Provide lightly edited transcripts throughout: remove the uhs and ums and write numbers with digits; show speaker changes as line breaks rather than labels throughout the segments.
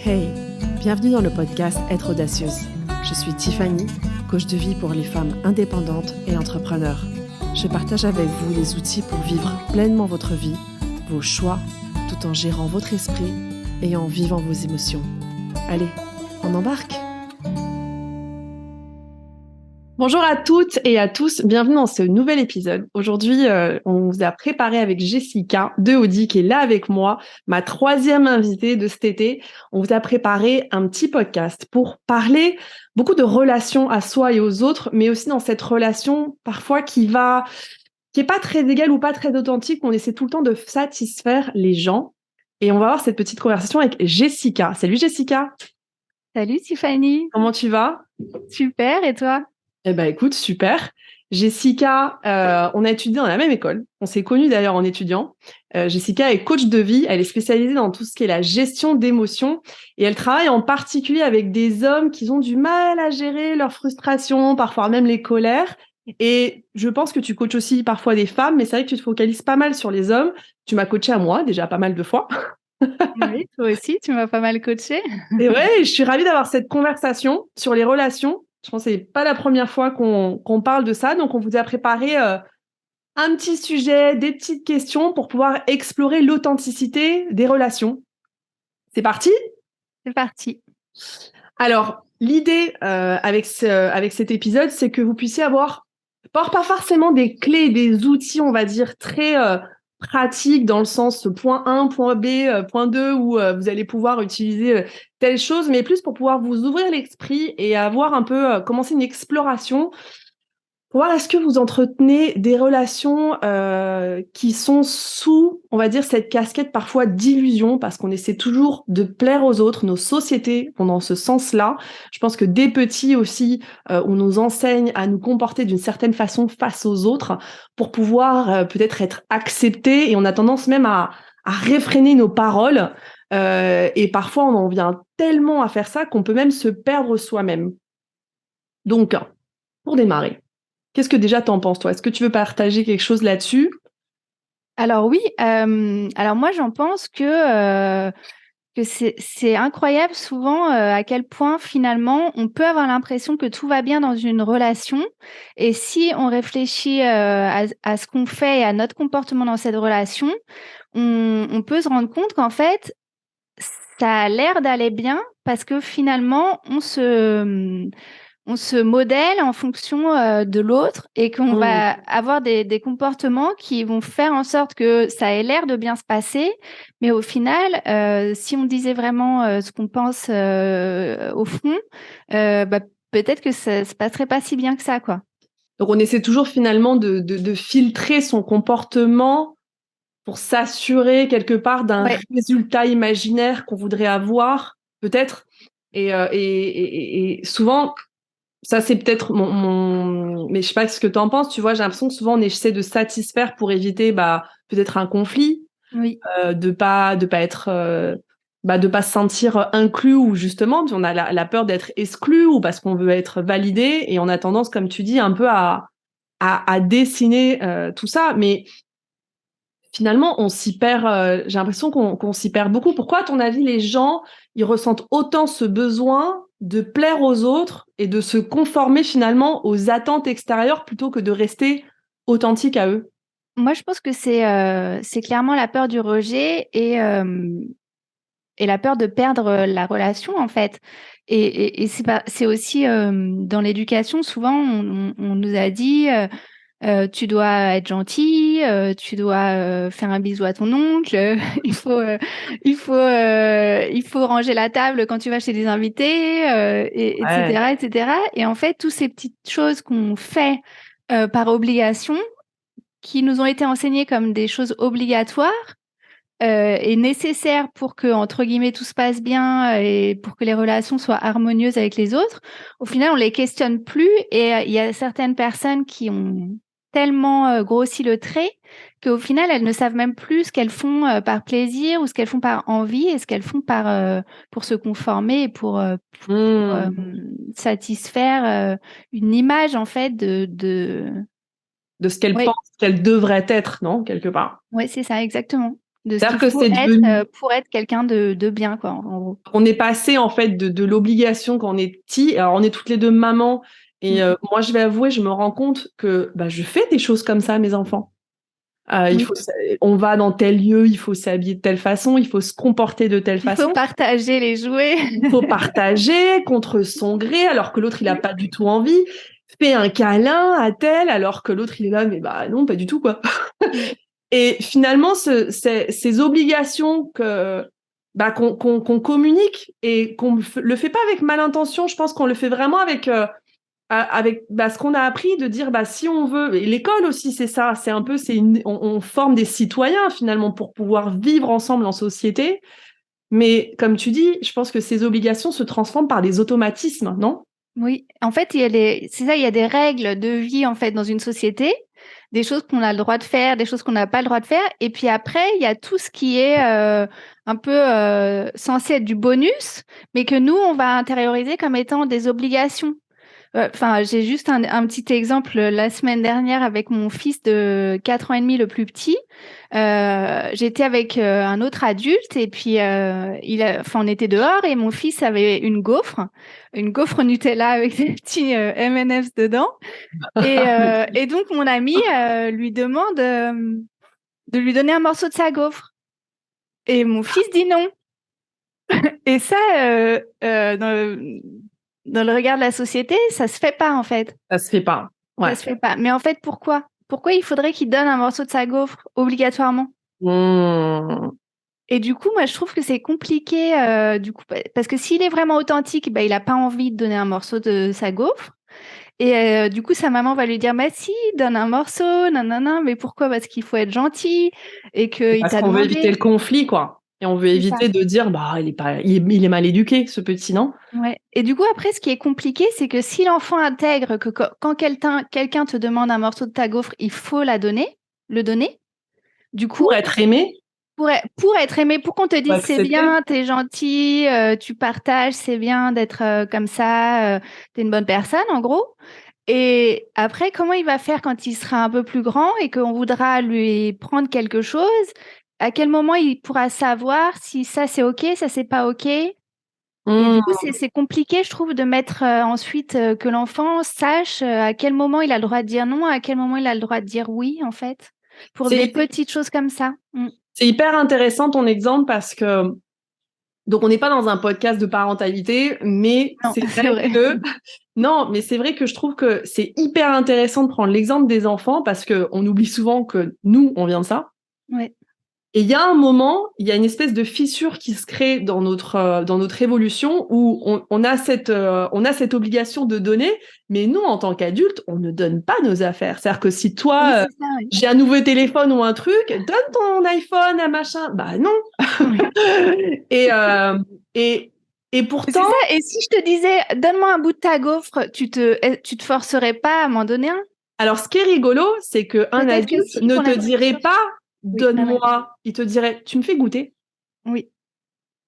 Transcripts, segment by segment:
Hey, bienvenue dans le podcast Être audacieuse. Je suis Tiffany, coach de vie pour les femmes indépendantes et entrepreneurs. Je partage avec vous les outils pour vivre pleinement votre vie, vos choix, tout en gérant votre esprit et en vivant vos émotions. Allez, on embarque! Bonjour à toutes et à tous, bienvenue dans ce nouvel épisode. Aujourd'hui, on vous a préparé avec Jessica de Audi qui est là avec moi, ma troisième invitée de cet été. On vous a préparé un petit podcast pour parler beaucoup de relations à soi et aux autres, mais aussi dans cette relation parfois qui est pas très égale ou pas très authentique. On essaie tout le temps de satisfaire les gens. Et on va avoir cette petite conversation avec Jessica. Salut Jessica!
Salut Tiffany!
Comment tu vas?
Super, et toi?
Eh ben écoute, super. Jessica, on a étudié dans la même école. On s'est connus d'ailleurs en étudiant. Jessica est coach de vie. Elle est spécialisée dans tout ce qui est la gestion d'émotions. Et elle travaille en particulier avec des hommes qui ont du mal à gérer leurs frustrations, parfois même les colères. Et je pense que tu coaches aussi parfois des femmes, mais c'est vrai que tu te focalises pas mal sur les hommes. Tu m'as coaché à moi déjà pas mal de fois.
Oui, toi aussi, tu m'as pas mal coachée.
C'est vrai, et je suis ravie d'avoir cette conversation sur les relations. Je pense que c'est pas la première fois qu'on parle de ça, donc on vous a préparé un petit sujet, des petites questions pour pouvoir explorer l'authenticité des relations. C'est parti?
C'est parti.
Alors, l'idée avec cet épisode, c'est que vous puissiez avoir pas forcément des clés, des outils, on va dire, très pratiques dans le sens point 1, point B, point 2, où vous allez pouvoir utiliser telle chose, mais plus pour pouvoir vous ouvrir l'esprit et avoir un peu commencé une exploration pour voir est-ce que vous entretenez des relations qui sont sous, on va dire, cette casquette parfois d'illusion, parce qu'on essaie toujours de plaire aux autres. Nos sociétés vont dans ce sens-là. Je pense que dès petits aussi, on nous enseigne à nous comporter d'une certaine façon face aux autres pour pouvoir peut-être être acceptés, et on a tendance même à réfréner nos paroles. Et parfois, on en vient tellement à faire ça qu'on peut même se perdre soi-même. Donc, pour démarrer, qu'est-ce que déjà t'en penses, toi? Est-ce que tu veux partager quelque chose là-dessus?
Alors oui, alors moi j'en pense que c'est incroyable souvent à quel point finalement on peut avoir l'impression que tout va bien dans une relation, et si on réfléchit à ce qu'on fait et à notre comportement dans cette relation, on peut se rendre compte qu'en fait ça a l'air d'aller bien parce que finalement on se modèle en fonction de l'autre, et qu'on va avoir des comportements qui vont faire en sorte que ça ait l'air de bien se passer. Mais au final, si on disait vraiment ce qu'on pense au fond, bah, peut-être que ça se passerait pas si bien que ça, quoi.
Donc, on essaie toujours finalement de filtrer son comportement pour s'assurer quelque part d'un résultat imaginaire qu'on voudrait avoir, peut-être. Et souvent, ça c'est peut-être mais je sais pas ce que tu en penses, tu vois, j'ai l'impression que souvent on essaie de satisfaire pour éviter peut-être un conflit,
Oui.
de pas être de pas se sentir inclus, ou justement on a la peur d'être exclu, ou parce qu'on veut être validé, et on a tendance, comme tu dis, un peu à dessiner tout ça. Mais finalement on s'y perd, j'ai l'impression qu'on s'y perd beaucoup. Pourquoi, à ton avis, les gens ils ressentent autant ce besoin de plaire aux autres et de se conformer finalement aux attentes extérieures plutôt que de rester authentique à eux?
Moi, je pense que c'est clairement la peur du rejet et la peur de perdre la relation, en fait. Et c'est aussi dans l'éducation, souvent, on nous a dit tu dois être gentil, tu dois faire un bisou à ton oncle, il faut ranger la table quand tu vas chez des invités,
Ouais.
etc., etc. Et en fait, toutes ces petites choses qu'on fait par obligation, qui nous ont été enseignées comme des choses obligatoires et nécessaires pour que, entre guillemets, tout se passe bien et pour que les relations soient harmonieuses avec les autres, au final, on les questionne plus, et il y a certaines personnes qui ont tellement grossi le trait qu'au final, elles ne savent même plus ce qu'elles font par plaisir, ou ce qu'elles font par envie, et ce qu'elles font pour se conformer et pour satisfaire une image, en fait,
De ce qu'elle
Oui,
pense qu'elle devrait être, non, quelque part.
ouais, c'est ça, exactement. de ce
C'est-à-dire
qu'il
que
faut
c'est
être
devenu...
pour être quelqu'un de bien, quoi, en gros.
On est passé en fait de l'obligation quand on est petit. Alors on est toutes les deux mamans et
Mm.
moi je vais avouer, je me rends compte que je fais des choses comme ça à mes enfants.
Oui.
On va dans tel lieu, il faut s'habiller de telle façon, il faut se comporter de telle
Il faut
façon.
partager les jouets.
Il faut partager contre son gré alors que l'autre il a pas du tout envie. Fais un câlin à tel alors que l'autre il est là mais non pas du tout quoi.
Mm.
Et finalement ces obligations qu'on communique et qu'on le fait pas avec mal intention, je pense qu'on le fait vraiment avec ce qu'on a appris de dire si on veut, et l'école aussi c'est ça, c'est un peu on forme des citoyens finalement pour pouvoir vivre ensemble en société, mais comme tu dis, je pense que ces obligations se transforment par des automatismes, non?
Oui, en fait, c'est ça, il y a des règles de vie en fait dans une société, des choses qu'on a le droit de faire, des choses qu'on n'a pas le droit de faire, et puis après, il y a tout ce qui est un peu censé être du bonus, mais que nous, on va intérioriser comme étant des obligations. Enfin, j'ai juste un petit exemple la semaine dernière avec mon fils de 4 ans et demi, le plus petit. J'étais avec un autre adulte et puis on était dehors et mon fils avait une gaufre Nutella avec des petits M&M's dedans. Et donc mon ami lui demande de lui donner un morceau de sa gaufre. Et mon fils dit non. Et ça, dans le regard de la société, ça se fait pas en fait.
Ça se fait pas.
Ça
Ouais.
se fait pas. Mais en fait, pourquoi? Pourquoi il faudrait qu'il donne un morceau de sa gaufre obligatoirement?
Mmh.
Et du coup, moi, je trouve que c'est compliqué, du coup, parce que s'il est vraiment authentique, il n'a pas envie de donner un morceau de sa gaufre. Et du coup, sa maman va lui dire, mais si, donne un morceau, non, mais pourquoi? Parce qu'il faut être gentil et qu'il
Parce
t'a
qu'on veut éviter
demandé.
le conflit, quoi. Et on veut
C'est ça.
éviter de dire, il est mal éduqué, ce petit, non?
Ouais. Et du coup, après, ce qui est compliqué, c'est que si l'enfant intègre que quand quelqu'un te demande un morceau de ta gaufre, il faut le donner. Du coup,
Pour être aimé,
pour être aimé, pour qu'on te
pour
dise c'est
accepter.
bien, t'es gentil, tu partages, c'est bien d'être comme ça, t'es une bonne personne, en gros. Et après, comment il va faire quand il sera un peu plus grand et qu'on voudra lui prendre quelque chose? À quel moment il pourra savoir si ça c'est OK, ça c'est pas OK? Et du coup,
Mmh.
c'est compliqué, je trouve, de mettre ensuite que l'enfant sache à quel moment il a le droit de dire non, à quel moment il a le droit de dire oui, en fait, pour des
C'est
petites choses comme ça. Mm.
c'est hyper intéressant ton exemple parce que, donc on n'est pas dans un podcast de parentalité, mais
Non,
c'est
c'est
vrai
vrai.
que, non, mais c'est vrai que je trouve que c'est hyper intéressant de prendre l'exemple des enfants parce que on oublie souvent que nous, on vient de ça.
Ouais.
Et il y a un moment, il y a une espèce de fissure qui se crée dans notre évolution où on a cette obligation de donner, mais nous, en tant qu'adultes, on ne donne pas nos affaires. C'est-à-dire que si
Oui,
toi,
c'est ça, oui.
j'ai un nouveau téléphone ou un truc, donne ton iPhone à machin. Bah non.
Oui.
Et, euh, et, et
C'est
pourtant,
ça. Et si je te disais, donne-moi un bout de ta gaufre, tu te forcerais pas à m'en donner un?
alors ce qui est rigolo, c'est qu'un
Peut-être que
adulte
si,
ne
qu'on
te
aimerait
dirait
sûr.
pas,
Oui, un adulte.
donne-moi. Il te dirait, tu me fais goûter.
Oui.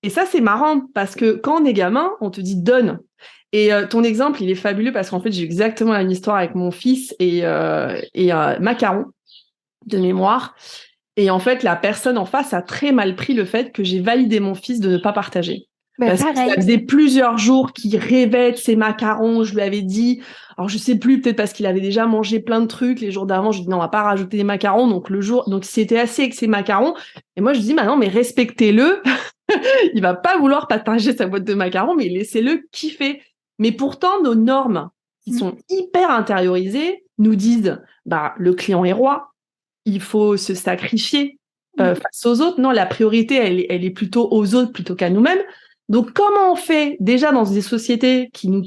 Et ça, c'est marrant parce que quand on est gamin, on te dit donne. Et ton exemple, il est fabuleux parce qu'en fait, j'ai exactement la même histoire avec mon fils et Macaron de mémoire. Et en fait, la personne en face a très mal pris le fait que j'ai validé mon fils de ne pas partager.
Ben,
Parce que ça
pareil.
faisait plusieurs jours qu'il rêvait de ses macarons. Je lui avais dit, alors je sais plus, peut-être parce qu'il avait déjà mangé plein de trucs les jours d'avant. Je lui ai dit non, on va pas rajouter des macarons. Donc il s'était assis avec ses macarons. Et moi, je dis, non, mais respectez-le. Il va pas vouloir partager sa boîte de macarons, mais laissez-le kiffer. Mais pourtant, nos normes, qui
Mm.
sont hyper intériorisées, nous disent, le client est roi, il faut se sacrifier
Mm.
face aux autres. Non, la priorité, elle est plutôt aux autres plutôt qu'à nous-mêmes. Donc, comment on fait déjà dans des sociétés qui nous,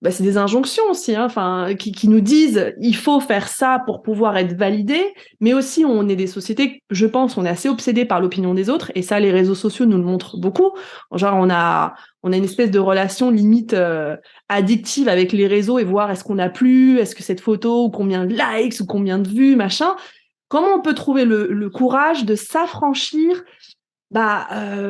c'est des injonctions aussi, hein, qui nous disent il faut faire ça pour pouvoir être validé, mais aussi on est des sociétés, je pense, on est assez obsédés par l'opinion des autres, et ça, les réseaux sociaux nous le montrent beaucoup. Genre, on a une espèce de relation limite addictive avec les réseaux et voir est-ce qu'on a plu, est-ce que cette photo, ou combien de likes, ou combien de vues, machin. Comment on peut trouver le courage de s'affranchir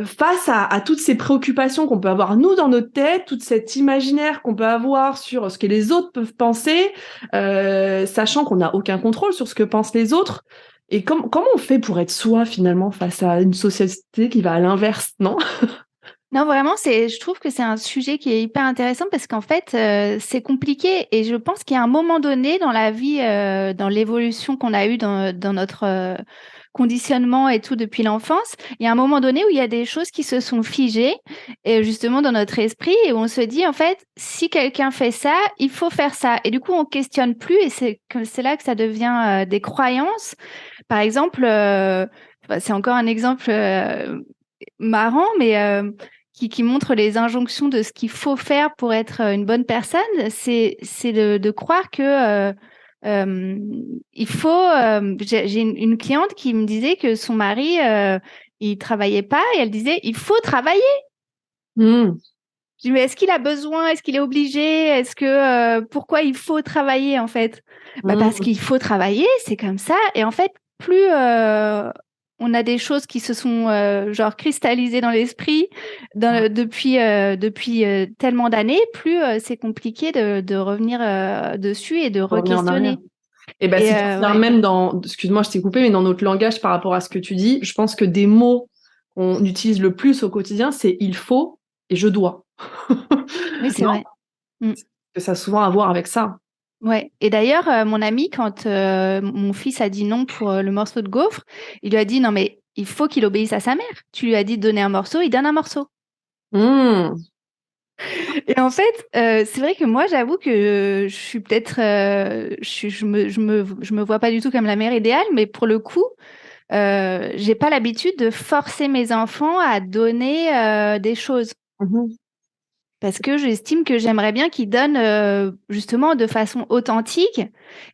face à toutes ces préoccupations qu'on peut avoir nous dans notre tête, tout cet imaginaire qu'on peut avoir sur ce que les autres peuvent penser, sachant qu'on n'a aucun contrôle sur ce que pensent les autres. Et comment on fait pour être soi finalement face à une société qui va à l'inverse, non?
Non, vraiment, je trouve que c'est un sujet qui est hyper intéressant parce qu'en fait, c'est compliqué et je pense qu'il y a un moment donné dans la vie, dans l'évolution qu'on a eue dans notre conditionnement et tout depuis l'enfance, il y a un moment donné où il y a des choses qui se sont figées et justement dans notre esprit et où on se dit en fait, si quelqu'un fait ça, il faut faire ça. Et du coup, on questionne plus et c'est là que ça devient des croyances. Par exemple, c'est encore un exemple marrant, mais qui montre les injonctions de ce qu'il faut faire pour être une bonne personne, c'est de croire que euh, il faut. J'ai une cliente qui me disait que son mari il travaillait pas et elle disait il faut travailler.
Hmm.
Je dis mais est-ce qu'il a besoin? Est-ce qu'il est obligé? Est-ce que pourquoi il faut travailler en fait? Bah parce
Hmm.
qu'il faut travailler, c'est comme ça. Et en fait, plus on a des choses qui se sont genre cristallisées dans l'esprit depuis tellement d'années, plus c'est compliqué de revenir dessus et de
Pour revenir en arrière.
re-questionner.
Et ben
Et
si tu reviens
ouais,
même excuse-moi, je t'ai coupé, mais dans notre langage par rapport à ce que tu dis, je pense que des mots qu'on utilise le plus au quotidien, c'est il faut et je dois.
oui, c'est
Non?
vrai. Mm.
Que ça a souvent à voir avec ça.
Ouais. Et d'ailleurs, mon ami, quand mon fils a dit non pour le morceau de gaufre, il lui a dit non, mais il faut qu'il obéisse à sa mère. Tu lui as dit de donner un morceau, il donne un morceau.
Hmm.
Et en fait, c'est vrai que moi, j'avoue que je suis peut-être, je me vois pas du tout comme la mère idéale, mais pour le coup, j'ai pas l'habitude de forcer mes enfants à donner des choses.
Mhm.
Parce que j'estime que j'aimerais bien qu'ils donnent justement de façon authentique.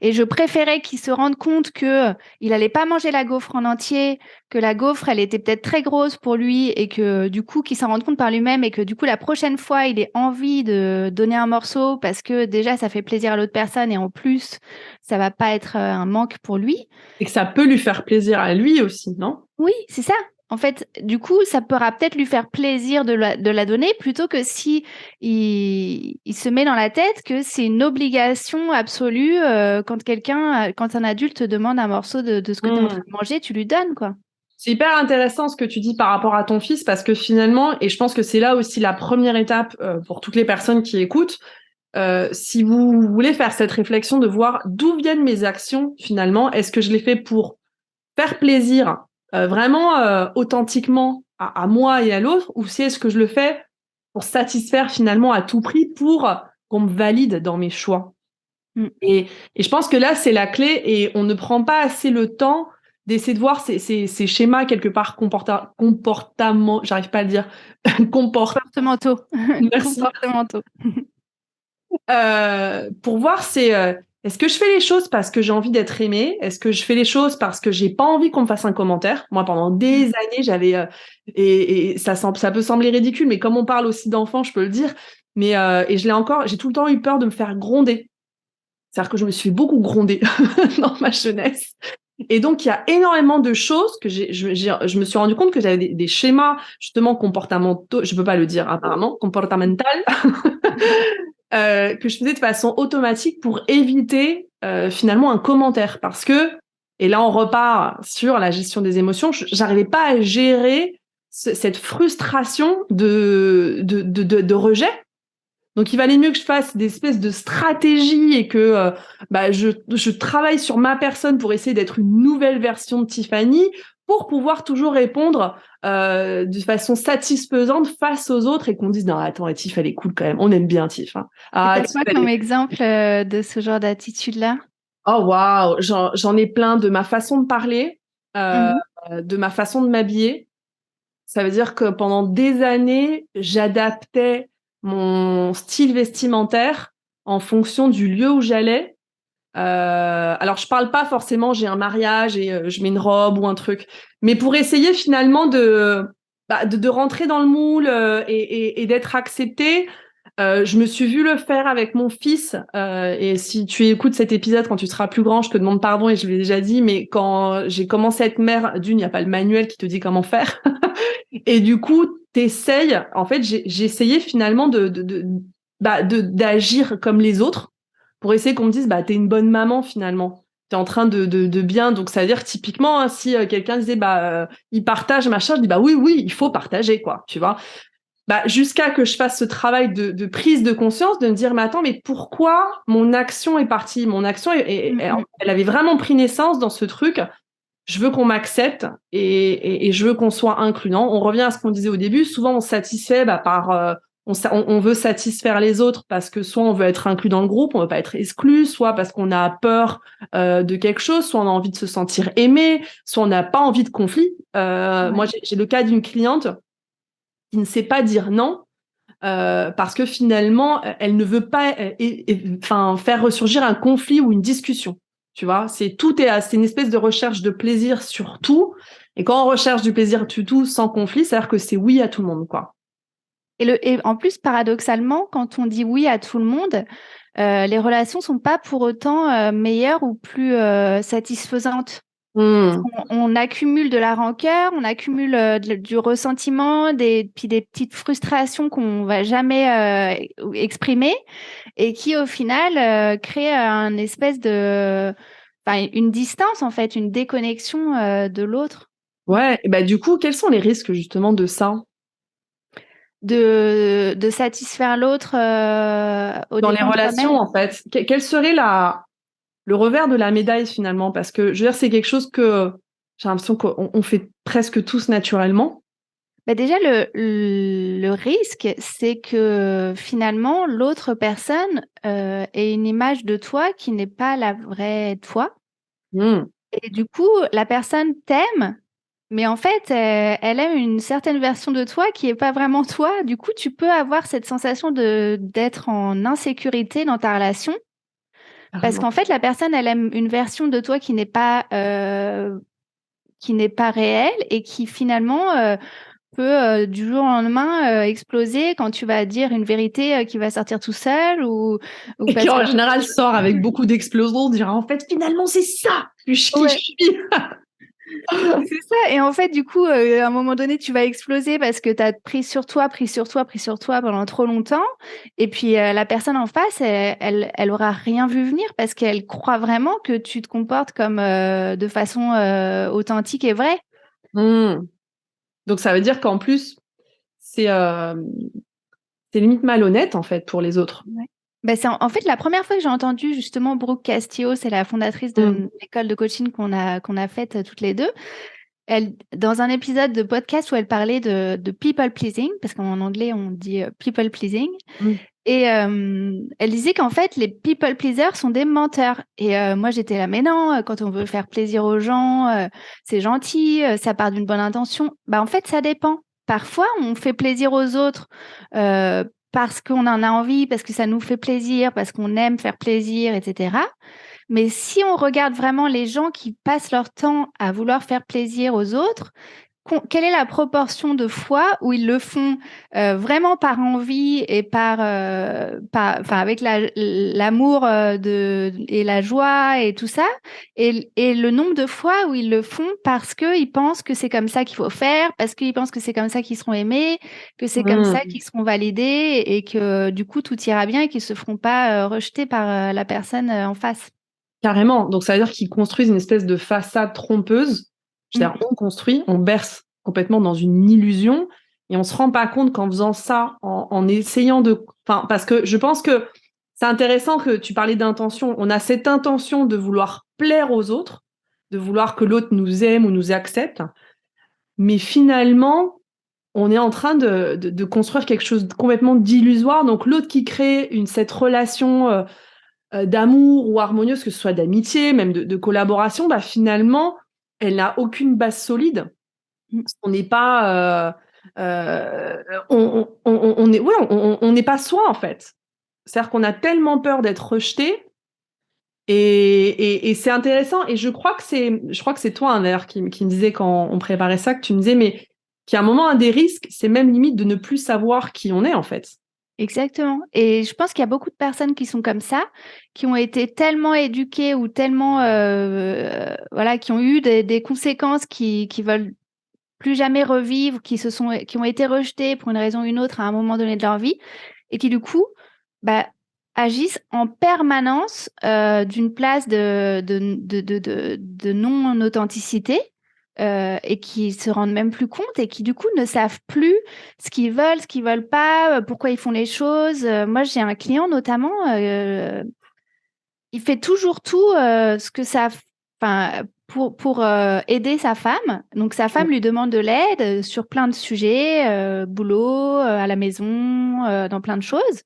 Et je préférais qu'ils se rendent compte que il allait pas manger la gaufre en entier, que la gaufre, elle était peut-être très grosse pour lui et que du coup, qu'il s'en rende compte par lui-même et que du coup, la prochaine fois, il ait envie de donner un morceau parce que déjà, ça fait plaisir à l'autre personne et en plus, ça va pas être un manque pour lui.
Et que ça peut lui faire plaisir à lui aussi, non?
Oui, c'est ça. En fait, du coup, ça pourra peut-être lui faire plaisir de la donner plutôt que si il se met dans la tête que c'est une obligation absolue quand un adulte te demande un morceau de ce que tu es en train
Hmm.
de manger, tu lui donnes, quoi.
C'est hyper intéressant ce que tu dis par rapport à ton fils parce que finalement, et je pense que c'est là aussi la première étape pour toutes les personnes qui écoutent, si vous voulez faire cette réflexion de voir d'où viennent mes actions finalement, est-ce que je les fais pour faire plaisir vraiment authentiquement à moi et à l'autre, ou si est-ce que je le fais pour satisfaire finalement à tout prix pour qu'on me valide dans mes choix.
Mm.
Et, et je pense que là, c'est la clé et on ne prend pas assez le temps d'essayer de voir ces schémas quelque part comportement, j'arrive pas à le dire, comport,
Comportementaux.
merci,
Comportementaux.
pour voir est-ce que je fais les choses parce que j'ai envie d'être aimée? Est-ce que je fais les choses parce que j'ai pas envie qu'on me fasse un commentaire? Moi, pendant des
Mm.
années, j'avais et ça peut sembler ridicule, mais comme on parle aussi d'enfants, je peux le dire. Mais et je l'ai encore, j'ai tout le temps eu peur de me faire gronder. C'est-à-dire que je me suis beaucoup grondée dans ma jeunesse. Et donc, il y a énormément de choses que je me suis rendu compte que j'avais des schémas justement comportementaux, je peux pas le dire apparemment, comportemental, que je faisais de façon automatique pour éviter finalement un commentaire. Parce que, et là on repart sur la gestion des émotions, j'arrivais pas à gérer cette frustration de rejet. Donc il valait mieux que je fasse des espèces de stratégies et que je travaille sur ma personne pour essayer d'être une nouvelle version de Tiffany pour pouvoir toujours répondre de façon satisfaisante face aux autres et qu'on dise non attends Tiff elle est cool quand même, on aime bien Tiff. Hein.
Et
Ah
t'as
Tiff
quoi
elle
comme
est...
exemple de ce genre d'attitude-là?
Oh waouh, j'en ai plein de ma façon de parler, euh,
Mhm.
de ma façon de m'habiller. Ça veut dire que pendant des années, j'adaptais mon style vestimentaire en fonction du lieu où j'allais. Alors, je parle pas forcément, j'ai un mariage et je mets une robe ou un truc, mais pour essayer finalement de rentrer dans le moule et d'être acceptée. Je me suis vue le faire avec mon fils. Et si tu écoutes cet épisode quand tu seras plus grand, je te demande pardon et je l'ai déjà dit, mais quand j'ai commencé à être mère, d'une, il n'y a pas le manuel qui te dit comment faire. Et du coup, t'essayes. En fait, j'ai essayé finalement d'agir comme les autres pour essayer qu'on me dise, bah, t'es une bonne maman finalement. Tu es en train de bien. Donc, ça veut dire typiquement, hein, si quelqu'un disait, il partage, machin, je dis, oui, oui, il faut partager, quoi, tu vois. Jusqu'à que je fasse ce travail de prise de conscience, de me dire, mais attends, mais pourquoi mon action est partie? Mon action, elle avait vraiment pris naissance dans ce truc. Je veux qu'on m'accepte et je veux qu'on soit incluant. On revient à ce qu'on disait au début. Souvent, on se satisfait on veut satisfaire les autres parce que soit on veut être inclus dans le groupe, on veut pas être exclu, soit parce qu'on a peur de quelque chose, soit on a envie de se sentir aimé, soit on n'a pas envie de conflit. Moi, j'ai le cas d'une cliente qui ne sait pas dire non parce que finalement, elle ne veut pas faire ressurgir un conflit ou une discussion. Tu vois, c'est une espèce de recherche de plaisir sur tout. Et quand on recherche du plaisir sur tout sans conflit, c'est-à-dire que c'est oui à tout le monde, quoi.
Et en plus, paradoxalement, quand on dit oui à tout le monde, les relations sont pas pour autant meilleures ou plus satisfaisantes. On accumule de la rancœur, on accumule du ressentiment, puis des petites frustrations qu'on va jamais exprimer et qui au final créent un espèce une distance en fait, une déconnexion de l'autre.
Ouais, et du coup, quels sont les risques justement de ça?
De satisfaire l'autre au
Dans les
dépens de
relations,
soi-même.
en fait, quel serait le revers de la médaille finalement? Parce que je veux dire, c'est quelque chose que j'ai l'impression qu'on fait presque tous naturellement.
Déjà, le risque, c'est que finalement, l'autre personne ait une image de toi qui n'est pas la vraie toi.
Mmh.
Et du coup, la personne t'aime, mais en fait, elle aime une certaine version de toi qui n'est pas vraiment toi. Du coup, tu peux avoir cette sensation d'être en insécurité dans ta relation. Parce
Carrément.
qu'en fait, la personne, elle aime une version de toi qui n'est pas réelle et qui finalement peut du jour au lendemain exploser quand tu vas dire une vérité qui va sortir tout seul ou
Et qui
parce que
en général sort avec beaucoup d'explosions, dire en fait finalement c'est ça qui je
ouais,
suis.
c'est ça. Et en fait, du coup, à un moment donné, tu vas exploser parce que tu as pris sur toi, pris sur toi, pris sur toi pendant trop longtemps. Et puis la personne en face, elle aura rien vu venir parce qu'elle croit vraiment que tu te comportes comme de façon authentique et vraie.
Mmh. Donc ça veut dire qu'en plus c'est c'est limite malhonnête en fait pour les autres.
Ouais. C'est en fait la première fois que j'ai entendu justement Brooke Castillo, c'est la fondatrice
Mmh.
de l'école de coaching qu'on a faite toutes les deux. Elle, dans un épisode de podcast où elle parlait de people pleasing, parce qu'en anglais on dit people pleasing,
Mmh.
et elle disait qu'en fait les people pleasers sont des menteurs. Et moi j'étais là, mais non, quand on veut faire plaisir aux gens, c'est gentil, ça part d'une bonne intention. En fait ça dépend. Parfois on fait plaisir aux autres parce qu'on en a envie, parce que ça nous fait plaisir, parce qu'on aime faire plaisir, etc. Mais si on regarde vraiment les gens qui passent leur temps à vouloir faire plaisir aux autres, quelle est la proportion de fois où ils le font vraiment par envie et avec l'amour et la joie et tout ça, et le nombre de fois où ils le font parce qu'ils pensent que c'est comme ça qu'il faut faire, parce qu'ils pensent que c'est comme ça qu'ils seront aimés, que c'est comme ça
Mmh.
qu'ils seront validés et que du coup tout ira bien et qu'ils se feront pas rejeter par la personne en face.
Carrément. Donc ça veut dire qu'ils construisent une espèce de façade trompeuse. C'est-à-dire
Mm.
on construit, on berce complètement dans une illusion et on se rend pas compte qu'en faisant ça, en essayant parce que je pense que c'est intéressant que tu parlais d'intention. On a cette intention de vouloir plaire aux autres, de vouloir que l'autre nous aime ou nous accepte, mais finalement, on est en train de construire quelque chose de complètement d'illusoire. Donc l'autre qui crée cette relation d'amour ou harmonieuse, que ce soit d'amitié, même de collaboration, finalement, elle n'a aucune base solide.
Mm.
On n'est pas, on est, ouais, on n'est pas soi en fait. C'est-à-dire qu'on a tellement peur d'être rejeté. Et c'est intéressant. Et je crois que c'est toi, hein, d'ailleurs, qui me disait quand on préparait ça, que tu me disais, mais qu'il y a un moment, un des risques, c'est même limite de ne plus savoir qui on est en fait.
Exactement. Et je pense qu'il y a beaucoup de personnes qui sont comme ça, qui ont été tellement éduquées ou tellement, voilà, qui ont eu des conséquences qui veulent plus jamais revivre, qui ont été rejetées pour une raison ou une autre à un moment donné de leur vie, et qui du coup, bah, agissent en permanence d'une place de non-authenticité et qui se rendent même plus compte et qui du coup ne savent plus ce qu'ils veulent pas, pourquoi ils font les choses. Moi, j'ai un client notamment, il fait toujours tout ce que ça, enfin, pour aider sa femme. Donc sa femme lui demande de l'aide sur plein de sujets, boulot, à la maison, dans plein de choses.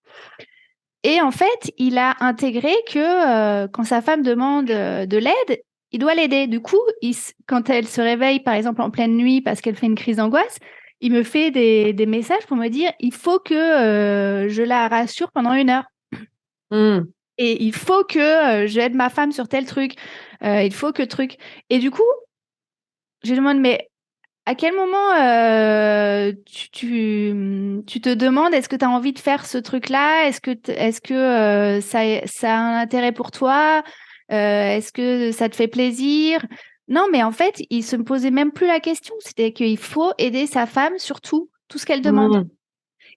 Et en fait, il a intégré que quand sa femme demande de l'aide, il doit l'aider. Du coup, quand elle se réveille, par exemple, en pleine nuit parce qu'elle fait une crise d'angoisse, il me fait des messages pour me dire, il faut que je la rassure pendant 1 heure.
Mm.
Et il faut que j'aide ma femme sur tel truc. Il faut que truc. Et du coup, je lui demande, mais à quel moment tu te demandes, est-ce que tu as envie de faire ce truc-là? Est-ce que ça a un intérêt pour toi? Est-ce que ça te fait plaisir? Non, mais en fait, il se posait même plus la question. C'était qu'il faut aider sa femme sur tout ce qu'elle demande.
Mm.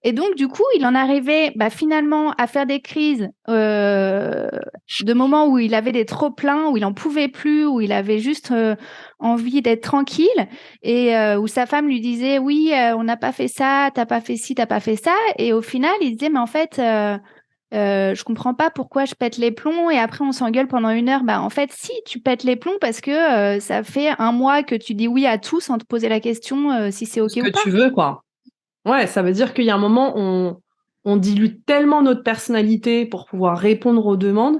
Et donc, du coup, il en arrivait finalement à faire des crises de moments où il avait des trop-pleins, où il n'en pouvait plus, où il avait juste envie d'être tranquille et où sa femme lui disait, oui, on n'a pas fait ça, t'as pas fait ci, t'as pas fait ça. Et au final, il disait, mais en fait, je comprends pas pourquoi je pète les plombs et après on s'engueule pendant 1 heure. Bah, en fait, si, tu pètes les plombs parce que ça fait 1 mois que tu dis oui à tout sans te poser la question si c'est OK
Ce
ou
que
pas.
tu veux, quoi. Ouais, ça veut dire qu'il y a un moment, on dilue tellement notre personnalité pour pouvoir répondre aux demandes,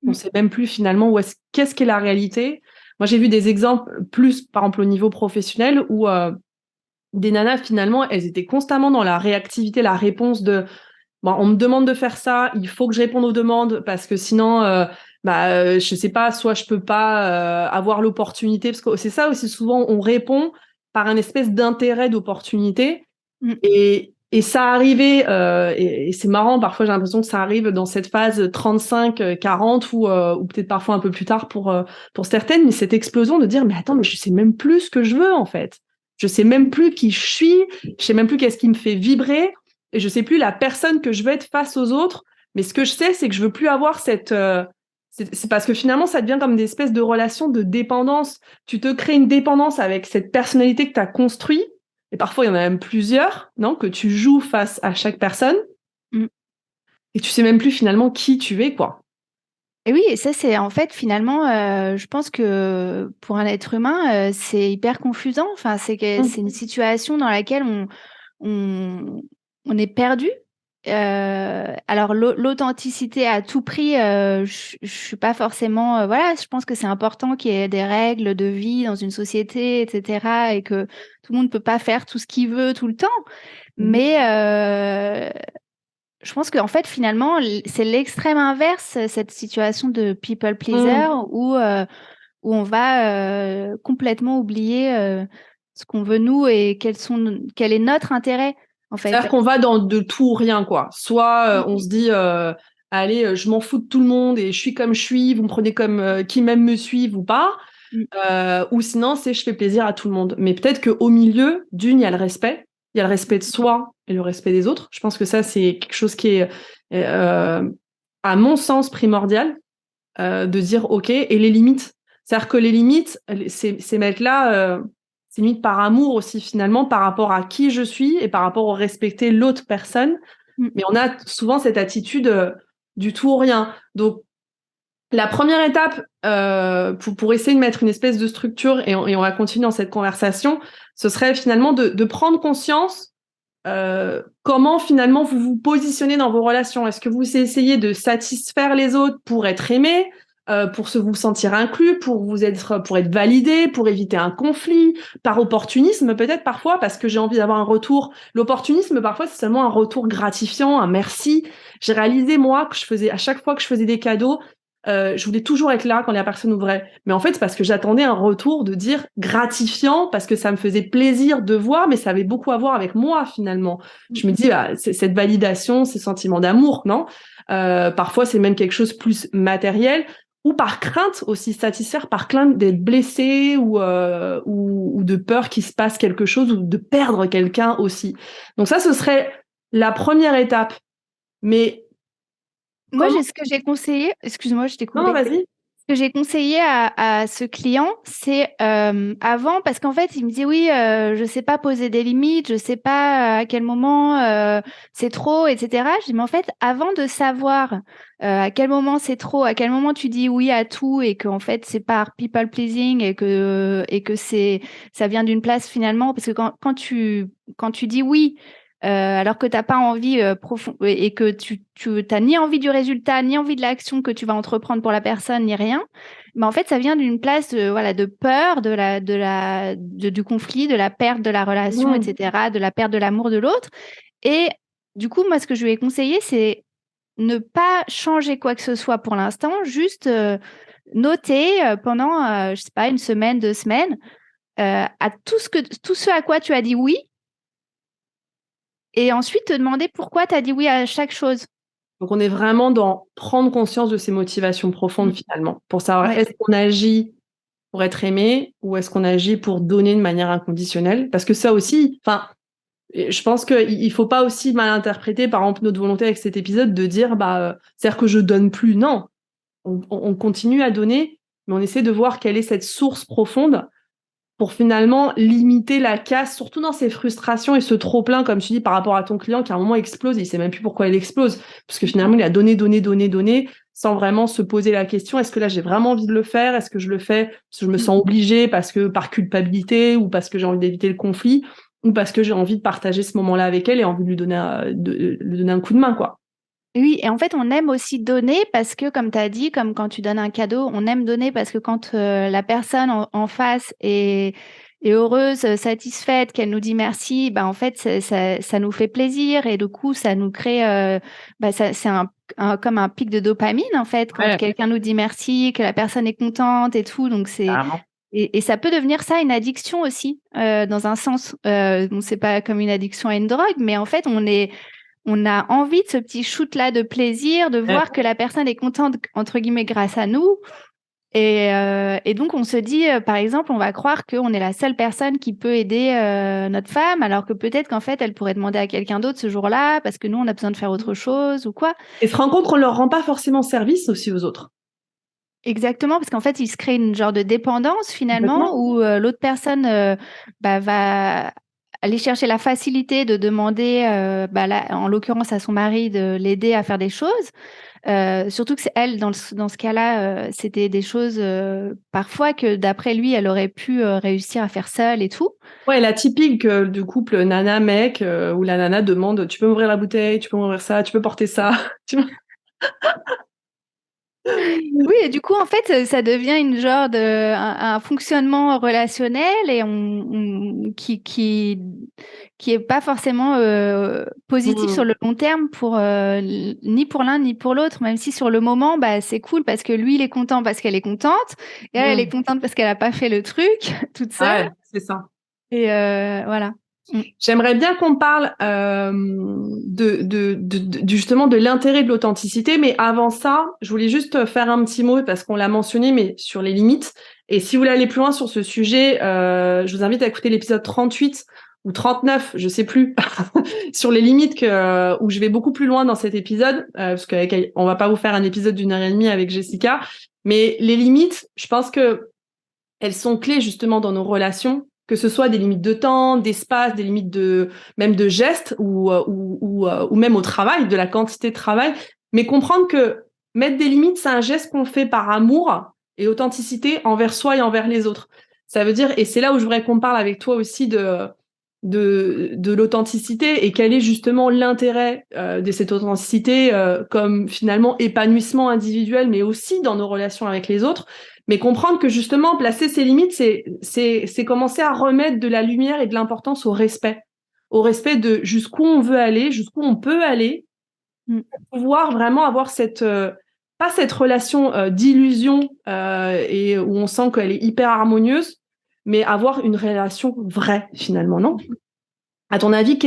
on
Mm.
sait même plus finalement qu'est-ce qu'est la réalité. Moi, j'ai vu des exemples plus, par exemple, au niveau professionnel où des nanas, finalement, elles étaient constamment dans la réactivité, la réponse de bon, on me demande de faire ça, il faut que je réponde aux demandes parce que sinon, je sais pas, soit je peux pas avoir l'opportunité, parce que c'est ça aussi, souvent, on répond par un espèce d'intérêt d'opportunité.
Mm.
Et ça arrivait, et c'est marrant, parfois j'ai l'impression que ça arrive dans cette phase 35-40 ou peut-être parfois un peu plus tard pour certaines, mais cette explosion de dire, mais attends, mais je sais même plus ce que je veux en fait. Je sais même plus qui je suis, je sais même plus qu'est-ce qui me fait vibrer, et je sais plus la personne que je veux être face aux autres, mais ce que je sais, c'est que je veux plus avoir c'est parce que finalement, ça devient comme des espèces de relations de dépendance. Tu te crées une dépendance avec cette personnalité que tu as construite, et parfois, il y en a même plusieurs, non, que tu joues face à chaque personne,
Mm.
et tu sais même plus finalement qui tu es, quoi.
Et oui, et ça, c'est en fait finalement, je pense que pour un être humain, c'est hyper confusant. Enfin, c'est une
Mm.
situation dans laquelle on, on est perdu. Alors, l'authenticité à tout prix, je suis pas forcément. Voilà, je pense que c'est important qu'il y ait des règles de vie dans une société, etc., et que tout le monde ne peut pas faire tout ce qu'il veut tout le temps. Mais je pense qu'en fait, finalement, c'est l'extrême inverse, cette situation de people pleaser
Mm.
où on va complètement oublier ce qu'on veut nous et quel est notre intérêt, en
C'est-à-dire
fait.
qu'on va dans de tout ou rien, quoi. Soit on
Mm.
se dit, allez, je m'en fous de tout le monde et je suis comme je suis, vous me prenez comme qui même me suivent ou pas.
Mm.
Ou sinon, c'est je fais plaisir à tout le monde. Mais peut-être qu'au milieu, d'une, il y a le respect. Il y a le respect de soi et le respect des autres. Je pense que ça, c'est quelque chose qui est, à mon sens, primordial, de dire OK. Et les limites. C'est-à-dire que les limites, ces mettre-là, c'est limite par amour aussi, finalement, par rapport à qui je suis et par rapport au respecter l'autre personne.
Mm.
Mais on a souvent cette attitude du tout ou rien. Donc, la première étape pour essayer de mettre une espèce de structure, et on va continuer dans cette conversation, ce serait finalement de prendre conscience comment finalement vous vous positionnez dans vos relations. Est-ce que vous essayez de satisfaire les autres pour être aimé, pour vous sentir inclus, pour être validé, pour éviter un conflit, par opportunisme peut-être parfois, parce que j'ai envie d'avoir un retour. L'opportunisme parfois c'est seulement un retour gratifiant, un merci. J'ai réalisé moi que je faisais à chaque fois que je faisais des cadeaux, je voulais toujours être là quand la personne ouvrait. Mais en fait, c'est parce que j'attendais un retour de dire gratifiant, parce que ça me faisait plaisir de voir, mais ça avait beaucoup à voir avec moi finalement. Je me dis, cette validation, ces sentiments d'amour, non? Parfois, c'est même quelque chose plus matériel, ou par crainte aussi, satisfaire par crainte d'être blessé ou de peur qu'il se passe quelque chose ou de perdre quelqu'un aussi. Donc ça, ce serait la première étape. Mais
Moi, ce que j'ai conseillé, excuse-moi, je t'ai
Non, non,
coupé.
vas-y.
Ce que j'ai conseillé à ce client, c'est avant, parce qu'en fait, il me dit oui, je sais pas poser des limites, je sais pas à quel moment c'est trop, etc. Je dis mais en fait, avant de savoir à quel moment c'est trop, à quel moment tu dis oui à tout et qu'en fait c'est par people pleasing et que ça vient d'une place finalement, parce que quand tu dis oui. Alors que tu n'as pas envie profond et que tu n'as ni envie du résultat, ni envie de l'action que tu vas entreprendre pour la personne, ni rien. Mais en fait, ça vient d'une place voilà, de peur, du conflit, de la perte de la relation,
Mhm.
etc., de la perte de l'amour de l'autre. Et du coup, moi, ce que je lui ai conseillé, c'est ne pas changer quoi que ce soit pour l'instant, juste noter pendant, je sais pas, une semaine, 2 semaines, à tout ce à quoi tu as dit oui et ensuite te demander pourquoi tu as dit oui à chaque chose.
Donc, on est vraiment dans prendre conscience de ses motivations profondes,
Mm.
finalement, pour savoir
Ouais.
est-ce qu'on agit pour être aimé ou est-ce qu'on agit pour donner de manière inconditionnelle. Parce que ça aussi, enfin, je pense qu'il faut pas aussi mal interpréter, par exemple, notre volonté avec cet épisode de dire, c'est-à-dire que je donne plus. Non, on continue à donner, mais on essaie de voir quelle est cette source profonde pour finalement limiter la casse, surtout dans ces frustrations et ce trop-plein, comme tu dis, par rapport à ton client qui à un moment explose et il sait même plus pourquoi il explose. Parce que finalement, il a donné, donné, donné, donné, sans vraiment se poser la question, est-ce que là, j'ai vraiment envie de le faire? Est-ce que je le fais parce que je me sens obligée, parce que par culpabilité, ou parce que j'ai envie d'éviter le conflit, ou parce que j'ai envie de partager ce moment-là avec elle et envie de lui donner, de lui donner un coup de main, quoi.
Oui, et en fait, on aime aussi donner parce que, comme tu as dit, comme quand tu donnes un cadeau, on aime donner parce que quand la personne en face est heureuse, satisfaite, qu'elle nous dit merci, bah, en fait, ça nous fait plaisir et du coup, ça nous crée, c'est comme un pic de dopamine, en fait, quand
Ouais,
quelqu'un nous dit merci, que la personne est contente et tout. Donc,
carrément.
et ça peut devenir ça une addiction aussi, dans un sens. Bon, c'est pas comme une addiction à une drogue, mais en fait, on a envie de ce petit shoot-là de plaisir, de
Ouais.
voir que la personne est contente, entre guillemets, grâce à nous. Et donc, on se dit, par exemple, on va croire qu'on est la seule personne qui peut aider notre femme, alors que peut-être qu'en fait, elle pourrait demander à quelqu'un d'autre ce jour-là, parce que nous, on a besoin de faire autre chose ou quoi.
Et se rendre compte qu'on leur rend pas forcément service aussi aux autres.
Exactement, parce qu'en fait, il se crée une genre de dépendance finalement
Complètement.
où l'autre personne va aller chercher la facilité de demander, là, en l'occurrence à son mari, de l'aider à faire des choses. Surtout que c'est elle, dans ce cas-là, c'était des choses parfois que d'après lui, elle aurait pu réussir à faire seule et tout.
Ouais, la typique du couple nana-mec où la nana demande tu peux m'ouvrir la bouteille, tu peux m'ouvrir ça, tu peux porter ça. Tu vois.
Oui, et du coup, en fait, ça devient une genre un fonctionnement relationnel et qui est pas forcément positif
Mm.
sur le long terme pour ni pour l'un ni pour l'autre. Même si sur le moment, bah c'est cool parce que lui il est content parce qu'elle est contente et elle est
Mm.
contente parce qu'elle a pas fait le truc toute seule.
Ouais, c'est ça.
Et voilà. Mm.
J'aimerais bien qu'on parle justement de l'intérêt de l'authenticité, mais avant ça, je voulais juste faire un petit mot parce qu'on l'a mentionné, mais sur les limites. Et si vous voulez aller plus loin sur ce sujet, je vous invite à écouter l'épisode 38 ou 39, je sais plus, sur les limites où je vais beaucoup plus loin dans cet épisode, parce qu'on va pas vous faire un épisode d'1 heure et demie avec Jessica, mais les limites, je pense que elles sont clés justement dans nos relations, que ce soit des limites de temps, d'espace, des limites même de gestes ou même au travail, de la quantité de travail. Mais comprendre que mettre des limites, c'est un geste qu'on fait par amour et authenticité envers soi et envers les autres. Ça veut dire, et c'est là où je voudrais qu'on parle avec toi aussi de l'authenticité et quel est justement l'intérêt de cette authenticité comme finalement épanouissement individuel, mais aussi dans nos relations avec les autres. Mais comprendre que justement, placer ses limites, c'est commencer à remettre de la lumière et de l'importance au respect de jusqu'où on veut aller, jusqu'où on peut aller,
Mm.
pour pouvoir vraiment avoir pas cette relation d'illusion et où on sent qu'elle est hyper harmonieuse, mais avoir une relation vraie finalement, non? À ton avis,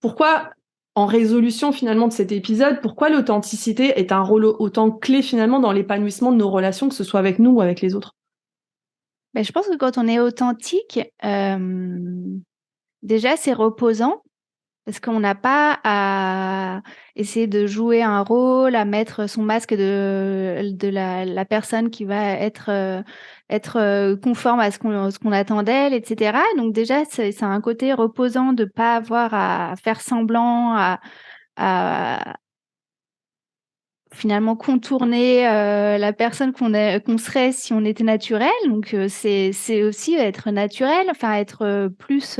pourquoi, en résolution finalement de cet épisode, pourquoi l'authenticité est un rôle autant clé finalement dans l'épanouissement de nos relations, que ce soit avec nous ou avec les autres?
Ben, je pense que quand on est authentique, déjà c'est reposant Parce qu'on n'a pas à essayer de jouer un rôle, à mettre son masque de la personne qui va être conforme à ce qu'on attend d'elle, etc. Donc déjà, c'est un côté reposant de pas avoir à faire semblant, à finalement contourner la personne qu'on serait si on était naturel. Donc c'est aussi être naturel, enfin être plus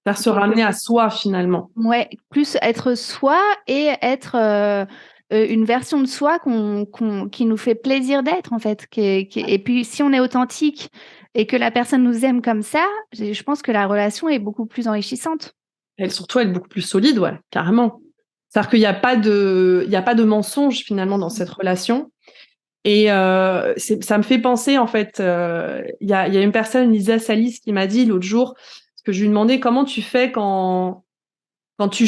Faire se
quelque
ramener à soi finalement.
ouais, plus être soi et être une version de soi qui nous fait plaisir d'être, en fait. Et puis, si on est authentique et que la personne nous aime comme ça, je pense que la relation est beaucoup plus enrichissante.
Elle, surtout, elle est beaucoup plus solide, ouais, carrément. C'est-à-dire qu'il n'y a pas il y a pas de mensonge finalement dans cette relation. Et ça me fait penser, en fait, il y a une personne, Lisa Salis, qui m'a dit l'autre jour, parce que je lui demandais comment tu fais quand tu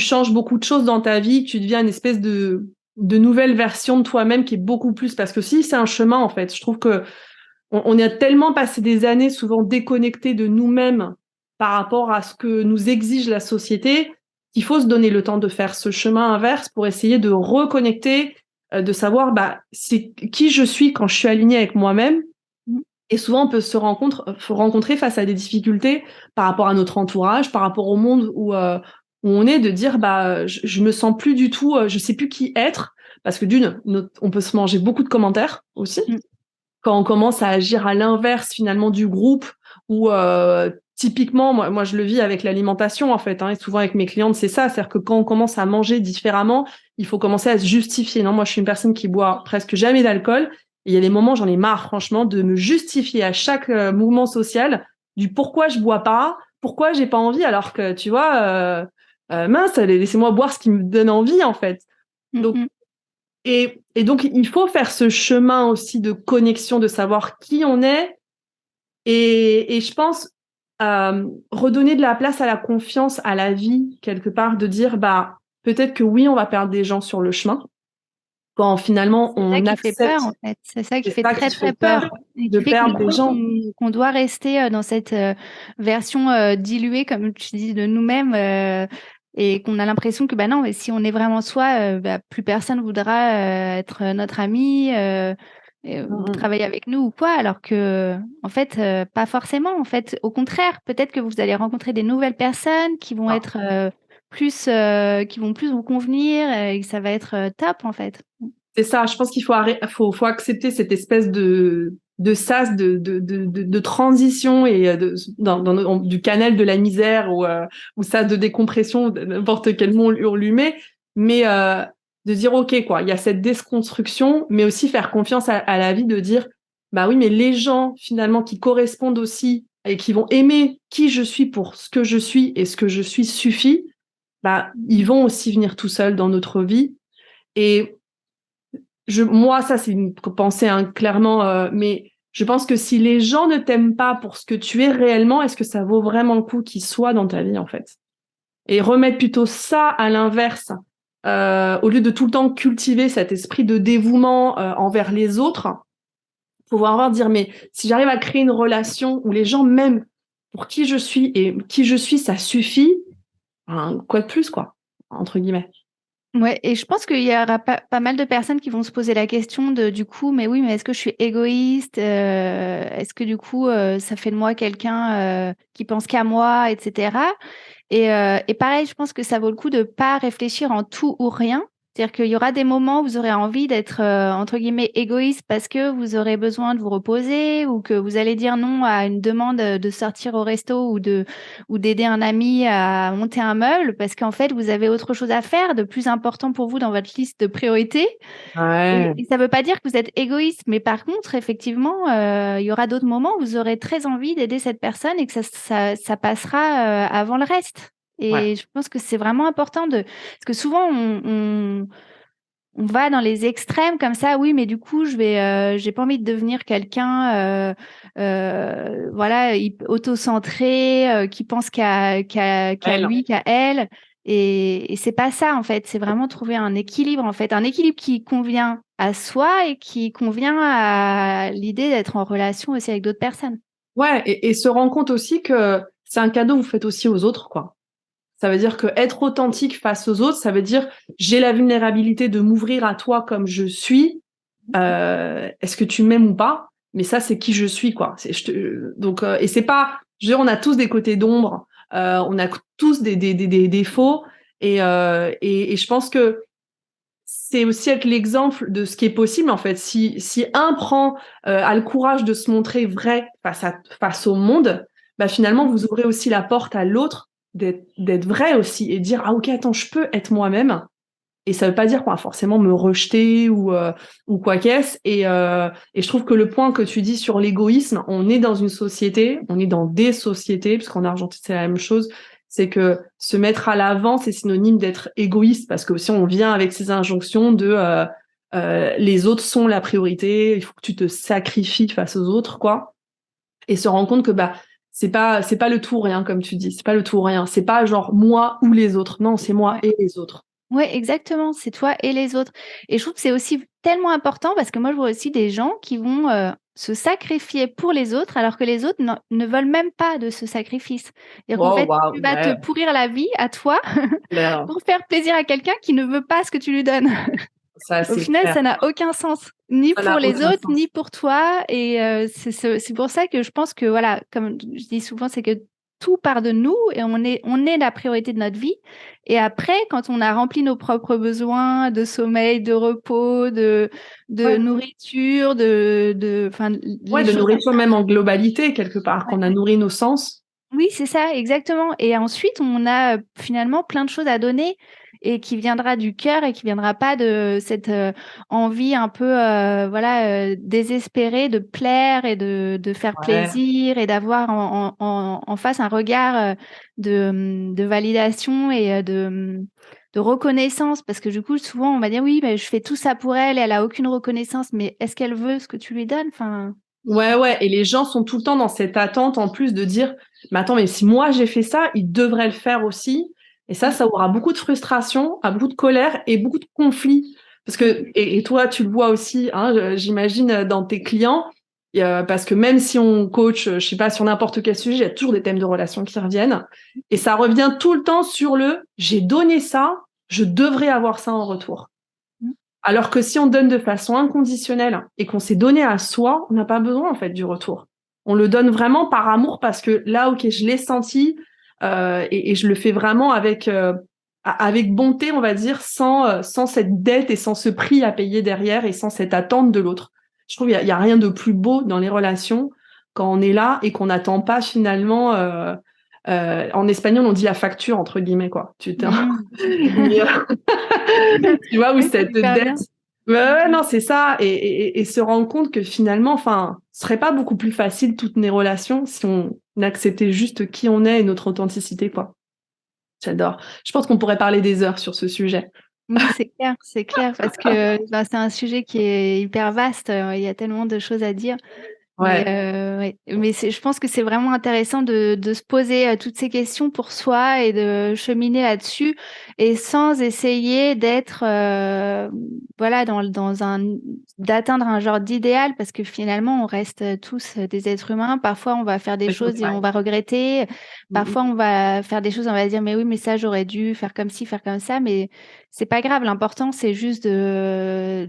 changes beaucoup de choses dans ta vie, que tu deviens une espèce de nouvelle version de toi-même qui est beaucoup plus. Parce que si c'est un chemin, en fait, je trouve que on a tellement passé des années souvent déconnectés de nous-mêmes par rapport à ce que nous exige la société, qu'il faut se donner le temps de faire ce chemin inverse pour essayer de reconnecter, de savoir c'est qui je suis quand je suis alignée avec moi-même.
Mm.
Et souvent, on peut faut rencontrer face à des difficultés par rapport à notre entourage, par rapport au monde où on est, de dire je me sens plus du tout, je sais plus qui être, parce que on peut se manger beaucoup de commentaires aussi
Mm.
quand on commence à agir à l'inverse finalement du groupe ou typiquement moi je le vis avec l'alimentation en fait, hein, et souvent avec mes clientes c'est ça, c'est-à-dire que quand on commence à manger différemment, il faut commencer à se justifier. Non, moi je suis une personne qui boit presque jamais d'alcool et il y a des moments j'en ai marre franchement de me justifier à chaque mouvement social du pourquoi je bois pas, pourquoi j'ai pas envie alors que tu vois mince, laissez-moi boire ce qui me donne envie en fait.
Mm.
Donc
Mm.
et donc, il faut faire ce chemin aussi de connexion, de savoir qui on est. Et je pense redonner de la place à la confiance, à la vie, quelque part, de dire, peut-être que oui, on va perdre des gens sur le chemin. Quand finalement,
C'est ça
on
qui fait peur,
accepte,
en fait. C'est ça qui
c'est
fait
ça
très,
qui fait
très peur
peur
et
de
qui fait qu'on
perdre des
croit
gens.
qu'on doit rester dans cette version diluée, comme tu dis, de nous-mêmes et qu'on a l'impression que, bah non, mais si on est vraiment soi, plus personne voudra être notre ami ou
Mhm.
travailler avec nous ou quoi, alors que, en fait, pas forcément. En fait, au contraire, peut-être que vous allez rencontrer des nouvelles personnes qui vont
Ah,
être qui vont plus vous convenir et que ça va être top, en fait.
c'est ça, je pense qu'il faut accepter cette espèce de sas, de transition et du canal de la misère ou ça de décompression, n'importe quel mot on lui met, mais de dire ok quoi, il y a cette déconstruction, mais aussi faire confiance à la vie, de dire bah oui, mais les gens finalement qui correspondent aussi et qui vont aimer qui je suis pour ce que je suis et ce que je suis suffit, ils vont aussi venir tout seuls dans notre vie. Et moi, ça, c'est une pensée, hein, clairement, mais je pense que si les gens ne t'aiment pas pour ce que tu es réellement, est-ce que ça vaut vraiment le coup qu'ils soient dans ta vie, en fait? Et remettre plutôt ça à l'inverse, au lieu de tout le temps cultiver cet esprit de dévouement envers les autres, pouvoir voir dire, mais si j'arrive à créer une relation où les gens m'aiment pour qui je suis et qui je suis, ça suffit, quoi de plus, quoi, entre guillemets.
Ouais, et je pense qu'il y aura pas mal de personnes qui vont se poser la question de du coup, mais oui, mais est-ce que je suis égoïste? Est-ce que du coup, ça fait de moi quelqu'un qui pense qu'à moi, etc. Et pareil, je pense que ça vaut le coup de pas réfléchir en tout ou rien. C'est-à-dire qu'il y aura des moments où vous aurez envie d'être entre guillemets égoïste parce que vous aurez besoin de vous reposer ou que vous allez dire non à une demande de sortir au resto ou d'aider un ami à monter un meuble parce qu'en fait vous avez autre chose à faire de plus important pour vous dans votre liste de priorités.
Ouais,
Et ça ne veut pas dire que vous êtes égoïste, mais par contre, effectivement, il y aura d'autres moments où vous aurez très envie d'aider cette personne et que ça passera avant le reste.
ouais.
Et je pense que c'est vraiment important parce que souvent, on va dans les extrêmes comme ça. Oui, mais du coup, j'ai pas envie de devenir quelqu'un, voilà, auto-centré, qui pense qu'à
Elle.
lui, qu'à elle. Et c'est pas ça, en fait. C'est vraiment trouver un équilibre, en fait. Un équilibre qui convient à soi et qui convient à l'idée d'être en relation aussi avec d'autres personnes.
Ouais, et se rend compte aussi que c'est un cadeau que vous faites aussi aux autres, quoi. Ça veut dire que être authentique face aux autres, ça veut dire j'ai la vulnérabilité de m'ouvrir à toi comme je suis. Est-ce que tu m'aimes ou pas? Mais ça, c'est qui je suis, quoi. Donc, et c'est pas, je veux dire, on a tous des côtés d'ombre, on a tous des défauts, et je pense que c'est aussi être l'exemple de ce qui est possible, en fait. Si un a le courage de se montrer vrai face au monde, bah finalement, vous ouvrez aussi la porte à l'autre d'être vrai aussi et dire, ah ok, attends, je peux être moi-même. Et ça veut pas dire qu'on va forcément me rejeter ou quoi qu'est-ce. Et je trouve que le point que tu dis sur l'égoïsme, on est dans une société, on est dans des sociétés, parce qu'en Argentine, c'est la même chose, c'est que se mettre à l'avant, c'est synonyme d'être égoïste, parce que aussi on vient avec ces injonctions de les autres sont la priorité, il faut que tu te sacrifies face aux autres, quoi. Et se rendre compte que bah c'est pas le tout ou rien, comme tu dis, c'est pas le tout ou rien, c'est pas genre moi ou les autres, non, c'est moi et les autres.
Oui, exactement, c'est toi et les autres. Et je trouve que c'est aussi tellement important parce que moi, je vois aussi des gens qui vont se sacrifier pour les autres alors que les autres ne veulent même pas de ce sacrifice. C'est-à-dire qu'en
Oh,
fait,
waouh,
tu vas te pourrir la vie à toi
clair.
pour faire plaisir à quelqu'un qui ne veut pas ce que tu lui donnes.
Ça,
Au
c'est
final,
clair.
ça n'a aucun sens, ni
Ça
pour
n'a
les
aucun
autres,
sens.
ni pour toi. Et c'est pour ça que je pense que, voilà, comme je dis souvent, c'est que tout part de nous et on est la priorité de notre vie. Et après, quand on a rempli nos propres besoins de sommeil, de repos, de
Ouais.
nourriture, enfin,
Ouais,
les
de
choses.
nourriture même en globalité, quelque part, qu'on a nourri nos sens.
Oui, c'est ça, exactement. Et ensuite, on a finalement plein de choses à donner et qui viendra du cœur et qui viendra pas de cette envie un peu voilà désespérée de plaire et de faire
Ouais.
plaisir et d'avoir en face un regard de validation et de reconnaissance parce que du coup souvent on va dire oui mais je fais tout ça pour elle et elle a aucune reconnaissance mais est-ce qu'elle veut ce que tu lui donnes enfin
Ouais, ouais. Et les gens sont tout le temps dans cette attente, en plus, de dire, mais attends, mais si moi j'ai fait ça, ils devraient le faire aussi. Et ça aura beaucoup de frustration, à beaucoup de colère et beaucoup de conflits. Parce que, et toi, tu le vois aussi, hein, j'imagine, dans tes clients, parce que même si on coach, je sais pas, sur n'importe quel sujet, il y a toujours des thèmes de relations qui reviennent. Et ça revient tout le temps sur j'ai donné ça, je devrais avoir ça en retour. Alors que si on donne de façon inconditionnelle et qu'on s'est donné à soi, on n'a pas besoin en fait du retour. On le donne vraiment par amour parce que là, ok, je l'ai senti et je le fais vraiment avec bonté, on va dire, sans cette dette et sans ce prix à payer derrière et sans cette attente de l'autre. Je trouve qu'il y a rien de plus beau dans les relations quand on est là et qu'on n'attend pas finalement. En espagnol, on dit la facture entre guillemets quoi.
Mhm.
Mais, tu vois, où
Oui, c'est
cette
super
dette.
bien.
Ouais, ouais, non, c'est ça. Et se rendre compte que finalement, enfin, ce serait pas beaucoup plus facile toutes nos relations si on acceptait juste qui on est et notre authenticité, quoi. J'adore. Je pense qu'on pourrait parler des heures sur ce sujet.
Oui, c'est clair, parce que bah, c'est un sujet qui est hyper vaste. Il y a tellement de choses à dire. Mais,
Ouais,
ouais. Mais je pense que c'est vraiment intéressant de se poser toutes ces questions pour soi et de cheminer là-dessus et sans essayer d'être voilà d'atteindre un genre d'idéal parce que finalement on reste tous des êtres humains. Parfois on va faire des choses et on
ouais.
va regretter. Parfois on va faire des choses, on va dire mais oui mais ça j'aurais dû faire comme ci, faire comme ça. Mais c'est pas grave. L'important c'est juste de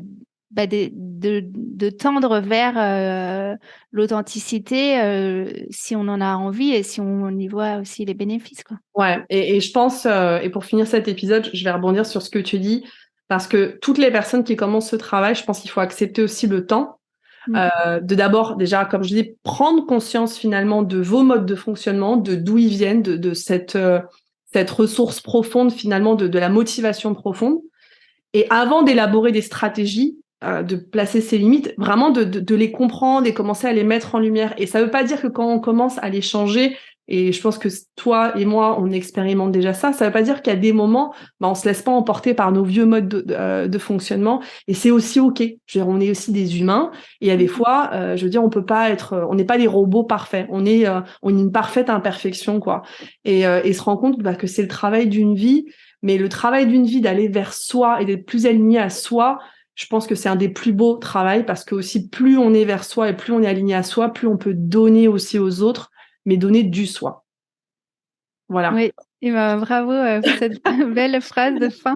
tendre vers l'authenticité si on en a envie et si on y voit aussi les bénéfices, quoi.
Ouais, et je pense, et pour finir cet épisode, je vais rebondir sur ce que tu dis, parce que toutes les personnes qui commencent ce travail, je pense qu'il faut accepter aussi le temps,
Mm.
de d'abord, déjà, comme je dis, prendre conscience finalement de vos modes de fonctionnement, de d'où ils viennent, de cette ressource profonde finalement, de la motivation profonde. Et avant d'élaborer des stratégies, de placer ses limites, vraiment de les comprendre et commencer à les mettre en lumière. Et ça ne veut pas dire que quand on commence à les changer, et je pense que toi et moi, on expérimente déjà ça, ça ne veut pas dire qu'il y a des moments, bah, on ne se laisse pas emporter par nos vieux modes de fonctionnement. Et c'est aussi OK. Je veux dire, on est aussi des humains. Et il y a des fois, je veux dire, on peut pas être, on n'est pas des robots parfaits. On est une parfaite imperfection, quoi. Et se rendre compte bah, que c'est le travail d'une vie. Mais le travail d'une vie, d'aller vers soi et d'être plus aligné à soi, je pense que c'est un des plus beaux travails parce que aussi plus on est vers soi et plus on est aligné à soi, plus on peut donner aussi aux autres, mais donner du soi. Voilà.
Oui, et bravo pour cette belle phrase de fin.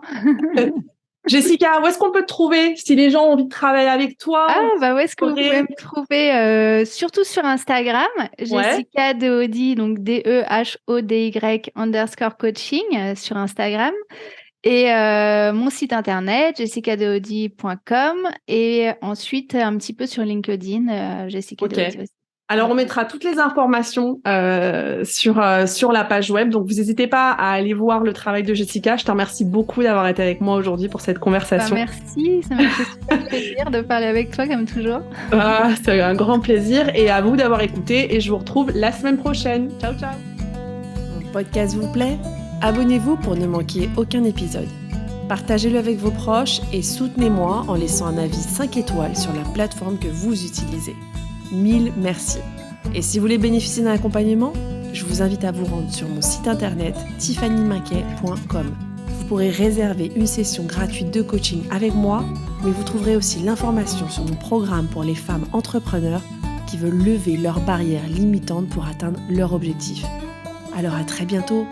Jessica, où est-ce qu'on peut te trouver si les gens ont envie de travailler avec toi?
Où est-ce que vous pouvez me trouver? Surtout sur Instagram,
Ouais.
Jessica Dehody, donc DEHODY _coaching sur Instagram. Et mon site internet, jessicadehody.com. Et ensuite, un petit peu sur LinkedIn, Jessica Dehody aussi.
Alors, on mettra toutes les informations sur la page web. Donc, vous n'hésitez pas à aller voir le travail de Jessica. Je te remercie beaucoup d'avoir été avec moi aujourd'hui pour cette conversation.
Merci, ça m'a fait super plaisir de parler avec toi comme toujours.
C'est un grand plaisir. Et à vous d'avoir écouté. Et je vous retrouve la semaine prochaine. Ciao, ciao.
Mon podcast vous plaît ? Abonnez-vous pour ne manquer aucun épisode. Partagez-le avec vos proches et soutenez-moi en laissant un avis 5 étoiles sur la plateforme que vous utilisez. 1000 merci. Et si vous voulez bénéficier d'un accompagnement, je vous invite à vous rendre sur mon site internet tiffanyminquet.com. Vous pourrez réserver une session gratuite de coaching avec moi, mais vous trouverez aussi l'information sur mon programme pour les femmes entrepreneurs qui veulent lever leurs barrières limitantes pour atteindre leur objectif. Alors à très bientôt.